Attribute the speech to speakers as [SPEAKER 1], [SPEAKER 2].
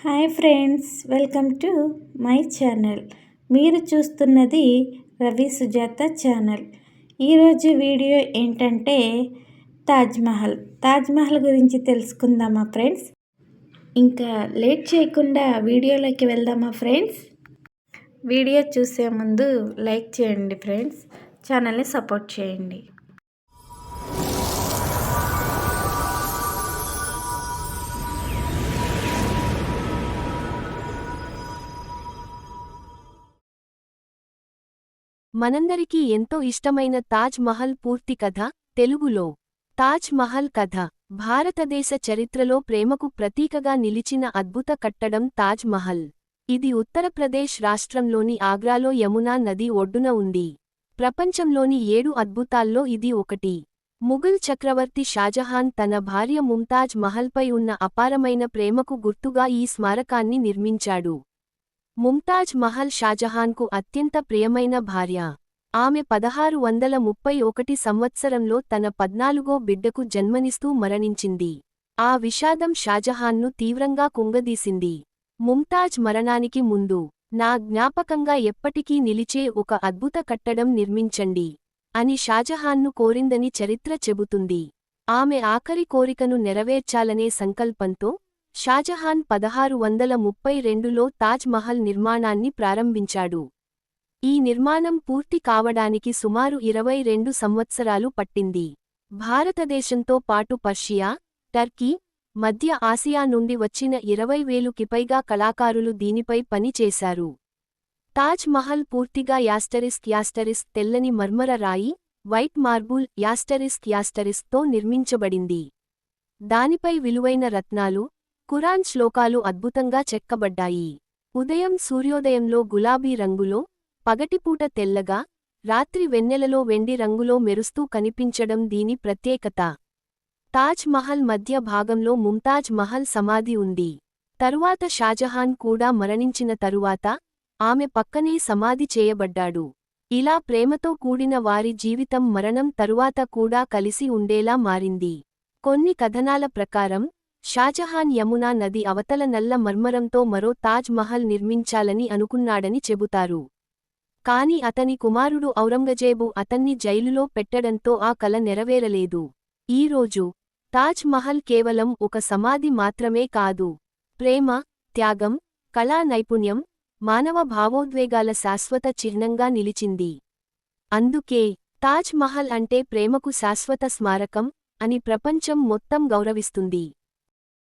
[SPEAKER 1] Hi friends, welcome to my channel. మీరు చూస్తున్నది Ravi Sujatha channel. ఈరోజు వీడియో ఏంటంటే తాజ్మహల్ గురించి తెలుసుకుందామా ఫ్రెండ్స్. ఇంకా లేట్ చేయకుండా వీడియోలోకి వెళ్దామా ఫ్రెండ్స్. వీడియో చూసే ముందు లైక్ చేయండి ఫ్రెండ్స్, ఛానల్ని సపోర్ట్ చేయండి.
[SPEAKER 2] మనందరికీ ఎంతో ఇష్టమైన తాజ్ మహల్ పూర్తి కథ తెలుగులో. తాజ్ మహల్ కథ. భారతదేశ చరిత్రలో ప్రేమకు ప్రతీకగా నిలిచిన అద్భుత కట్టడం తాజ్ మహల్. ఇది ఉత్తరప్రదేశ్ రాష్ట్రంలోని ఆగ్రాలో యమునా నది ఒడ్డున ఉంది. ప్రపంచంలోని 7 అద్భుతాల్లో ఇది ఒకటి. ముఘల్ చక్రవర్తి షాజహాన్ తన భార్య ముంతాజ్ మహల్పై ఉన్న అపారమైన ప్రేమకు గుర్తుగా ఈ స్మారకాన్ని నిర్మించాడు. ముంతాజ్ మహల్ షాజహాన్కు అత్యంత ప్రియమైన భార్య. ఆమె 1631 సంవత్సరంలో తన 14వ బిడ్డకు జన్మనిస్తూ మరణించింది. ఆ విషాదం షాజహాన్ను తీవ్రంగా కుంగదీసింది. ముంతాజ్ మరణానికి ముందు, నా జ్ఞాపకంగా ఎప్పటికీ నిలిచే ఒక అద్భుత కట్టడం నిర్మించండి అని షాజహాన్ను కోరిందని చరిత్ర చెబుతుంది. ఆమె ఆఖరి కోరికను నెరవేర్చాలనే సంకల్పంతో షాజహాన్ 1632లో తాజ్ మహల్ నిర్మాణాన్ని ప్రారంభించాడు. ఈ నిర్మాణం పూర్తి కావడానికి సుమారు 22 సంవత్సరాలు పట్టింది. భారతదేశంతో పాటు పర్షియా, టర్కీ, మధ్య ఆసియా నుండి వచ్చిన 20,000కి పైగా కళాకారులు దీనిపై పని చేశారు. తాజ్ మహల్ పూర్తిగా యాస్టరిస్క్ తెల్లని మర్మర రాయి, వైట్ మార్బుల్ తో నిర్మించబడింది. దానిపై విలువైన రత్నాలు, ఖురాన్ శ్లోకాలు అద్భుతంగా చెక్కబడ్డాయి. ఉదయం సూర్యోదయంలో గులాబీ రంగులో, పగటిపూట తెల్లగా, రాత్రి వెన్నెలలో వెండి రంగులో మెరుస్తూ కనిపించడం దీని ప్రత్యేకత. తాజ్ మహల్ మధ్య భాగంలో ముంతాజ్ మహల్ సమాధి ఉంది. తరువాత షాజహాన్ కూడా మరణించిన తరువాత ఆమె పక్కనే సమాధి చేయబడ్డాడు. ఇలా ప్రేమతో కూడిన వారి జీవితం మరణం తరువాత కూడా కలిసి ఉండేలా మారింది. కొన్ని కథనాల ప్రకారం షాజహాన్ యమునా నది అవతల నల్ల మర్మరంతో మరో తాజ్ మహల్ నిర్మించాలని అనుకున్నాడని చెబుతారు. కాని అతని కుమారుడు ఔరంగజేబు అతన్ని జైలులో పెట్టడంతో ఆ కల నెరవేరలేదు. ఈరోజు తాజ్ మహల్ కేవలం ఒక సమాధి మాత్రమే కాదు, ప్రేమ, త్యాగం, కళా నైపుణ్యం, మానవ భావోద్వేగాల శాశ్వత చిహ్నంగా నిలిచింది. అందుకే తాజ్ మహల్ అంటే ప్రేమకు శాశ్వత స్మారకం అని ప్రపంచం మొత్తం గౌరవిస్తుంది.